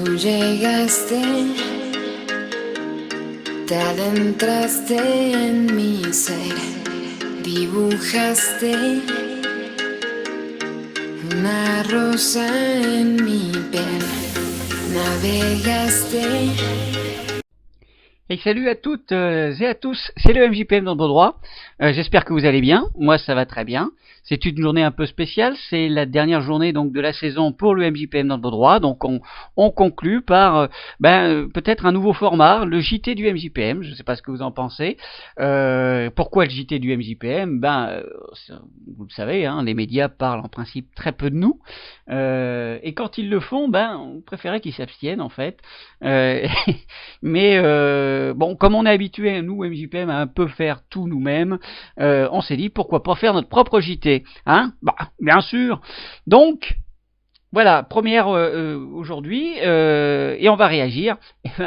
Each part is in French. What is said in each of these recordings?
Tú llegaste, te adentraste en mi ser, dibujaste una rosa en mi piel, navegaste. Et salut à toutes et à tous, c'est le MJPM dans le bon droit. J'espère que vous allez bien, moi ça va très bien. C'est une journée un peu spéciale, c'est la dernière journée donc de la saison pour le MJPM dans le bon droit. Donc on conclut par peut-être un nouveau format, le JT du MJPM. Je ne sais pas ce que vous en pensez. Pourquoi le JT du MJPM? Vous le savez, hein, les médias parlent en principe très peu de nous. Et quand ils le font, on préférait qu'ils s'abstiennent en fait. Bon, comme on est habitué, nous, MJPM, à un peu faire tout nous-mêmes, on s'est dit, pourquoi pas faire notre propre JT, hein? Bien sûr. Donc, voilà, première aujourd'hui, et on va réagir,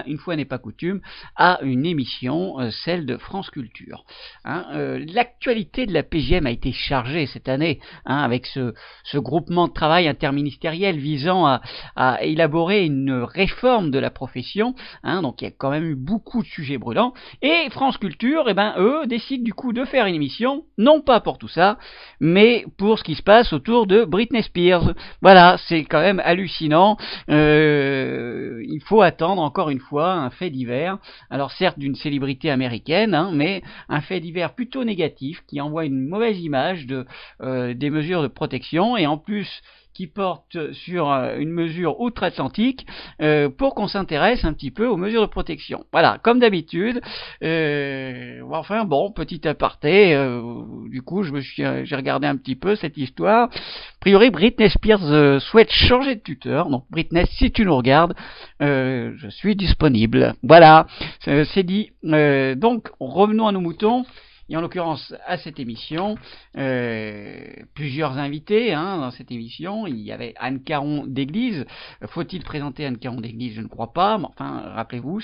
une fois n'est pas coutume, à une émission, celle de France Culture. L'actualité de la PJM a été chargée cette année, avec ce groupement de travail interministériel visant à élaborer une réforme de la profession. Donc il y a quand même eu beaucoup de sujets brûlants. Et France Culture, eux, décident du coup de faire une émission, non pas pour tout ça, mais pour ce qui se passe autour de Britney Spears. Voilà, c'est quand même hallucinant. Il faut attendre encore une fois un fait divers, alors certes d'une célébrité américaine, mais un fait divers plutôt négatif qui envoie une mauvaise image des mesures de protection, et en plus qui porte sur une mesure outre-Atlantique, pour qu'on s'intéresse un petit peu aux mesures de protection. Voilà, comme d'habitude. Petit aparté, du coup j'ai regardé un petit peu cette histoire. A priori, Britney Spears souhaite changer de tuteur. Donc Britney, si tu nous regardes, je suis disponible. Voilà, c'est dit. Donc revenons à nos moutons. Et en l'occurrence, à cette émission, plusieurs invités dans cette émission. Il y avait Anne Caron d'Église. Faut-il présenter Anne Caron d'Église? Je ne crois pas. Mais enfin, rappelez-vous,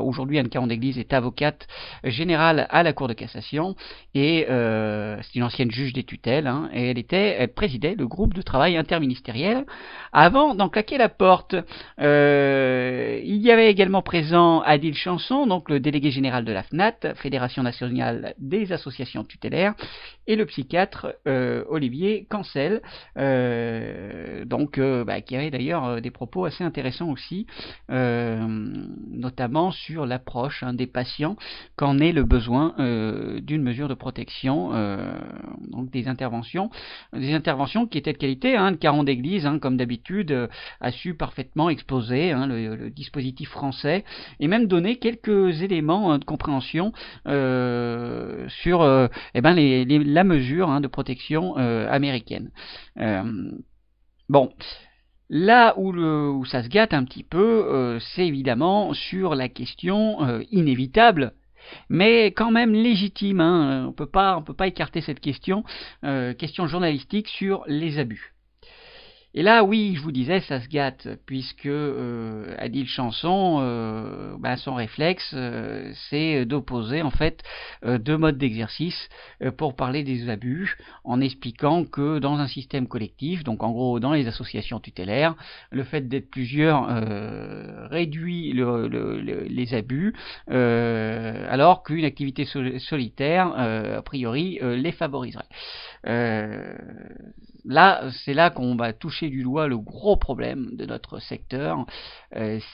aujourd'hui Anne Caron d'Église est avocate générale à la Cour de cassation, et c'est une ancienne juge des tutelles. Et elle présidait le groupe de travail interministériel avant d'en claquer la porte. Il y avait également présent Adil Chanson, donc le délégué général de la FNAT, Fédération nationale des associations tutélaires, et le psychiatre Olivier Cancel, qui avait d'ailleurs des propos assez intéressants aussi, notamment sur l'approche des patients quand est le besoin d'une mesure de protection, donc des interventions qui étaient de qualité. Anne Caron d'Église, comme d'habitude, a su parfaitement exposer le dispositif français, et même donner quelques éléments de compréhension sur la mesure de protection américaine. Là où ça se gâte un petit peu, c'est évidemment sur la question inévitable, mais quand même légitime. On peut pas écarter cette question journalistique sur les abus. Et là, oui, je vous disais, ça se gâte, puisque Adil Chanson, son réflexe, c'est d'opposer en fait deux modes d'exercice pour parler des abus, en expliquant que dans un système collectif, donc en gros dans les associations tutélaires, le fait d'être plusieurs réduit les abus, alors qu'une activité solitaire, a priori, les favoriserait. C'est là qu'on va toucher du doigt le gros problème de notre secteur,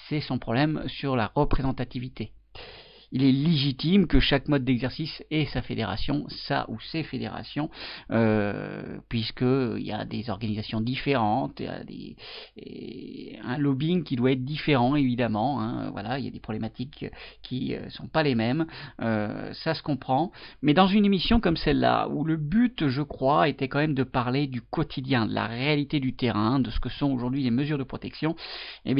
c'est son problème sur la représentativité. Il est légitime que chaque mode d'exercice ait sa fédération, sa ou ses fédérations, puisqu'il y a des organisations différentes, il y a un lobbying qui doit être différent, évidemment. Il y a des problématiques qui sont pas les mêmes, ça se comprend. Mais dans une émission comme celle-là, où le but, je crois, était quand même de parler du quotidien, de la réalité du terrain, de ce que sont aujourd'hui les mesures de protection, le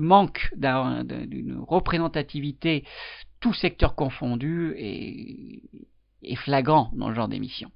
manque d'une représentativité, tout secteur confondu, est flagrant dans le genre d'émission.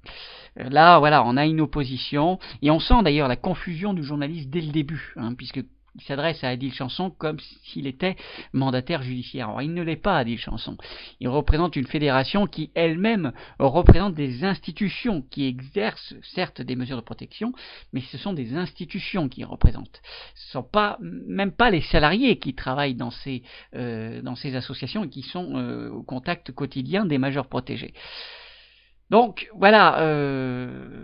Là, on a une opposition, et on sent d'ailleurs la confusion du journaliste dès le début, puisque Il s'adresse à Adil Chanson comme s'il était mandataire judiciaire. Alors, il ne l'est pas, Adil Chanson. Il représente une fédération qui elle-même représente des institutions qui exercent certes des mesures de protection, mais ce sont des institutions qui représentent. Ce ne sont même pas les salariés qui travaillent dans ces associations et qui sont au contact quotidien des majeurs protégés. Donc voilà,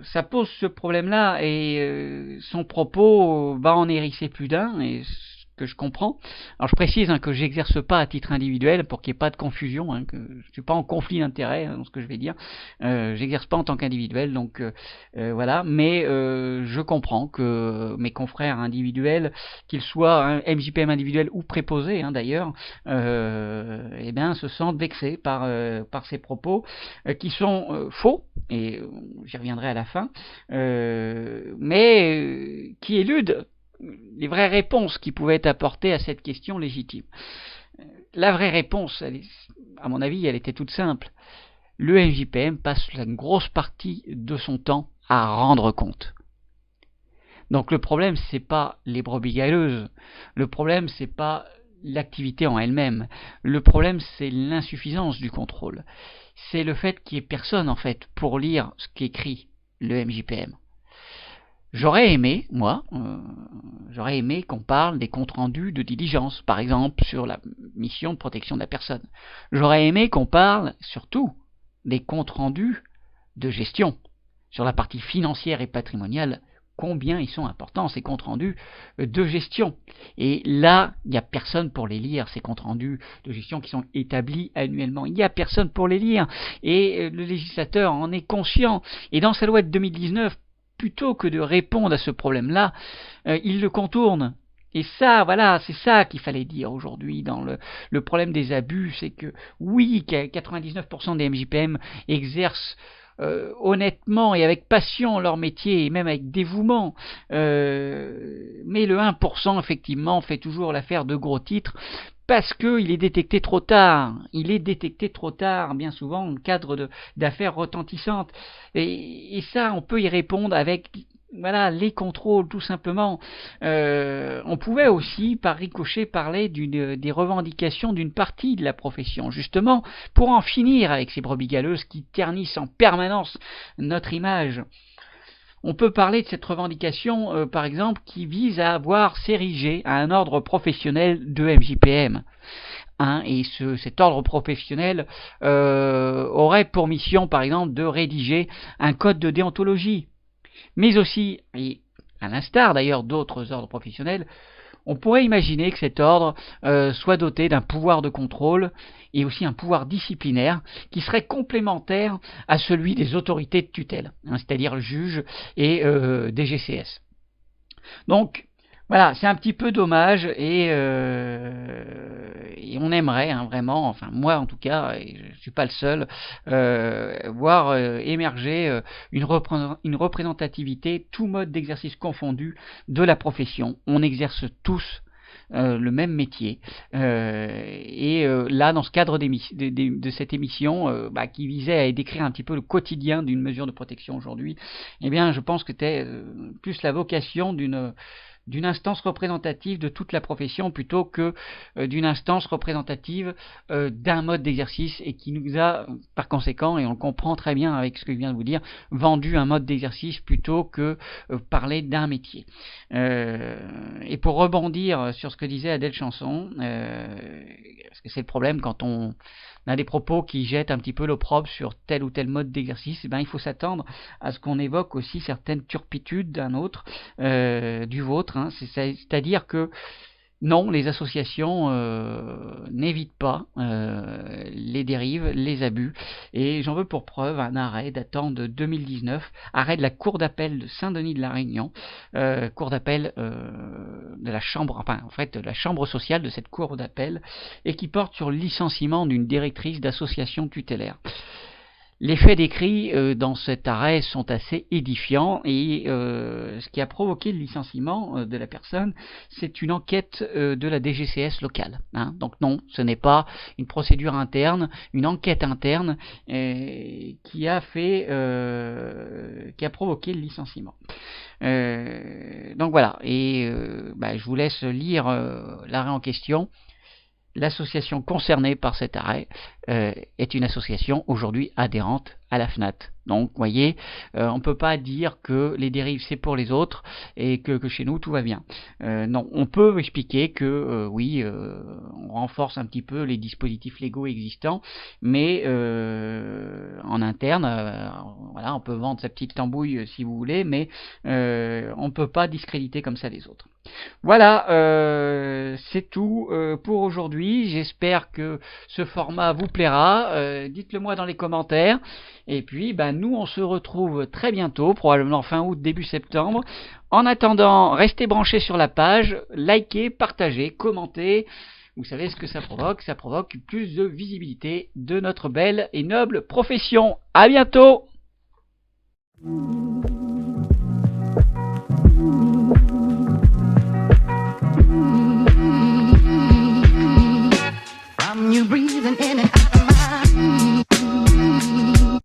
ça pose ce problème-là et son propos va en hérisser plus d'un, et ce que je comprends. Alors je précise que j'exerce pas à titre individuel pour qu'il n'y ait pas de confusion, que je suis pas en conflit d'intérêt dans ce que je vais dire. J'exerce pas en tant qu'individuel, donc voilà. Mais je comprends que mes confrères individuels, qu'ils soient un MJPM individuel ou préposés d'ailleurs, eh bien se sentent vexés par ces propos qui sont faux, et j'y reviendrai à la fin, mais qui éludent les vraies réponses qui pouvaient être apportées à cette question légitime. La vraie réponse, à mon avis, elle était toute simple. Le MJPM passe une grosse partie de son temps à rendre compte. Donc le problème, c'est pas les brebis galeuses, le problème, c'est pas l'activité en elle-même, le problème, c'est l'insuffisance du contrôle. C'est le fait qu'il n'y ait personne, en fait, pour lire ce qu'écrit le MJPM. J'aurais aimé, moi, qu'on parle des comptes rendus de diligence, par exemple, sur la mission de protection de la personne. J'aurais aimé qu'on parle, surtout, des comptes rendus de gestion, sur la partie financière et patrimoniale, combien ils sont importants, ces comptes rendus de gestion. Et là, il n'y a personne pour les lire, ces comptes rendus de gestion qui sont établis annuellement. Il n'y a personne pour les lire, et le législateur en est conscient. Et dans sa loi de 2019, plutôt que de répondre à ce problème-là, il le contourne. Et ça, voilà, c'est ça qu'il fallait dire aujourd'hui dans le problème des abus, c'est que oui, 99% des MJPM exercent honnêtement et avec passion leur métier, et même avec dévouement, mais le 1% effectivement fait toujours l'affaire de gros titres, parce qu'il est détecté trop tard. Il est détecté trop tard, bien souvent, dans le cadre d'affaires retentissantes. Et ça, on peut y répondre avec les contrôles, tout simplement. On pouvait aussi, par ricochet, parler des revendications d'une partie de la profession, justement, pour en finir avec ces brebis galeuses qui ternissent en permanence notre image. On peut parler de cette revendication, par exemple, qui vise à avoir s'ériger à un ordre professionnel de MJPM. Et cet ordre professionnel aurait pour mission, par exemple, de rédiger un code de déontologie. Mais aussi, et à l'instar d'ailleurs d'autres ordres professionnels, on pourrait imaginer que cet ordre soit doté d'un pouvoir de contrôle et aussi un pouvoir disciplinaire qui serait complémentaire à celui des autorités de tutelle, c'est-à-dire le juge et DGCS. Donc voilà, c'est un petit peu dommage, et on aimerait vraiment, enfin moi en tout cas, et je ne suis pas le seul, voir émerger une représentativité, tout mode d'exercice confondu, de la profession. On exerce tous le même métier, et là dans ce cadre de cette émission qui visait à décrire un petit peu le quotidien d'une mesure de protection aujourd'hui, eh bien je pense que c'était plus la vocation d'une instance représentative de toute la profession plutôt que d'une instance représentative d'un mode d'exercice, et qui nous a par conséquent, et on le comprend très bien avec ce que je viens de vous dire, vendu un mode d'exercice plutôt que parler d'un métier. Et pour rebondir sur ce que disait Adèle Chanson, parce que c'est le problème quand on a des propos qui jettent un petit peu l'opprobre sur tel ou tel mode d'exercice, il faut s'attendre à ce qu'on évoque aussi certaines turpitudes d'un autre, du vôtre. C'est-à-dire que non, les associations n'évitent pas les dérives, les abus, et j'en veux pour preuve un arrêt datant de 2019, arrêt de la Cour d'appel de Saint-Denis de la Réunion, Cour d'appel de la Chambre, la Chambre sociale de cette Cour d'appel, et qui porte sur le licenciement d'une directrice d'association tutélaire. Les faits décrits dans cet arrêt sont assez édifiants et ce qui a provoqué le licenciement de la personne, c'est une enquête de la DGCS locale. Hein. Donc non, ce n'est pas une procédure interne, une enquête interne qui a provoqué le licenciement. Donc voilà, et je vous laisse lire l'arrêt en question. L'association concernée par cet arrêt est une association aujourd'hui adhérente à la FNAT. Donc, vous voyez, on ne peut pas dire que les dérives c'est pour les autres et que chez nous tout va bien. Non, on peut expliquer que oui, on renforce un petit peu les dispositifs légaux existants, mais en interne, voilà, on peut vendre sa petite tambouille si vous voulez, mais on ne peut pas discréditer comme ça les autres. Voilà, c'est tout pour aujourd'hui. J'espère que ce format vous plaira. Dites-le moi dans les commentaires. Et puis, nous, on se retrouve très bientôt, probablement fin août, début septembre. En attendant, restez branchés sur la page, likez, partagez, commentez. Vous savez ce que ça provoque? Ça provoque plus de visibilité de notre belle et noble profession. À bientôt!